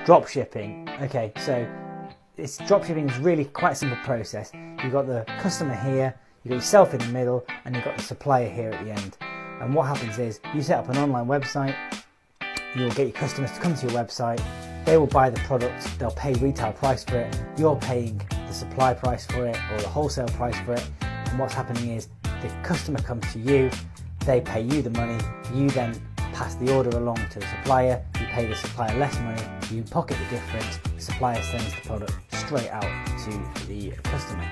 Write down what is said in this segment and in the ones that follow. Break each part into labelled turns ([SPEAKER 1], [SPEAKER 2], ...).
[SPEAKER 1] Drop shipping. Okay, so drop shipping is really quite a simple process. You've got the customer here, you've got yourself in the middle, and you've got the supplier here at the end. And what happens is you set up an online website, you'll get your customers to come to your website, they will buy the product, they'll pay retail price for it, you're paying the supply price for it or the wholesale price for it, and what's happening is the customer comes to you, they pay you the money, you then pass the order along to the supplier, you pay the supplier less money, you pocket the difference, the supplier sends the product straight out to the customer.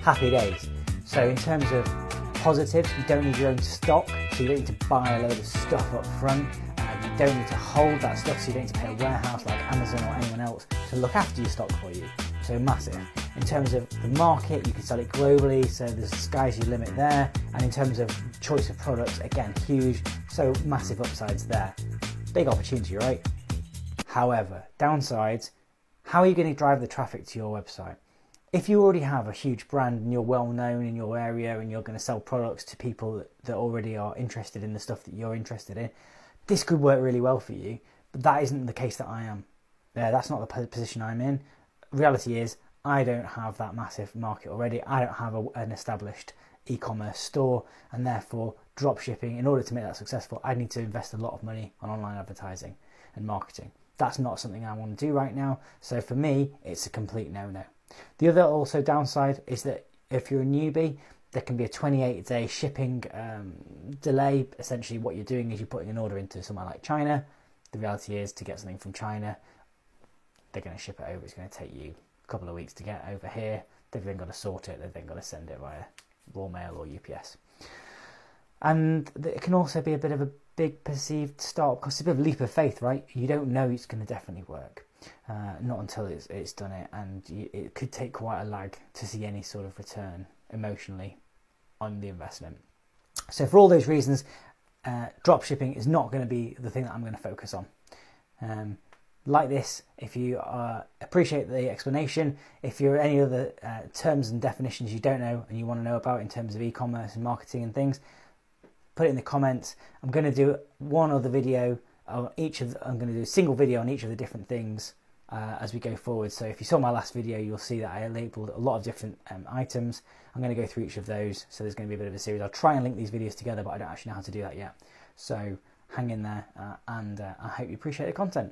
[SPEAKER 1] Happy days. So in terms of positives, you don't need your own stock, so you don't need to buy a load of stuff up front. You don't need to hold that stuff, so you don't need to pay a warehouse like Amazon or anyone else to look after your stock for you. So massive. In terms of the market, you can sell it globally, so the sky's your limit there. And in terms of choice of products, again, huge, so massive upsides there. Big opportunity, right? However, downsides, how are you going to drive the traffic to your website? If you already have a huge brand and you're well known in your area and you're going to sell products to people that already are interested in the stuff that you're interested in, this could work really well for you, but that isn't the case that I am. That's not the position I'm in. Reality is, I don't have that massive market already. I don't have an established e-commerce store, and therefore drop shipping, in order to make that successful, I need to invest a lot of money on online advertising and marketing. That's not something I want to do right now, so for me, it's a complete no-no. The other also downside is that if you're a newbie, there can be a 28-day shipping delay. Essentially what you're doing is you're putting an order into somewhere like China. The reality is, to get something from China, they're going to ship it over. It's going to take you a couple of weeks to get over here. They've then got to sort it. They've then got to send it via Raw Mail or UPS. And it can also be a bit of a big perceived start, because it's a bit of a leap of faith, right? You don't know it's going to definitely work. Not until it's done it, and it could take quite a lag to see any sort of return emotionally on the investment. So for all those reasons, drop shipping is not going to be the thing that I'm going to focus on. Like this, if you appreciate the explanation, if you're any other terms and definitions you don't know and you want to know about in terms of e-commerce and marketing and things, put it in the comments. I'm going to do one other video on I'm going to do a single video on each of the different things as we go forward. So if you saw my last video, you'll see that I labelled a lot of different items. I'm going to go through each of those, so there's going to be a bit of a series. I'll try and link these videos together, but I don't actually know how to do that yet. So hang in there, and I hope you appreciate the content.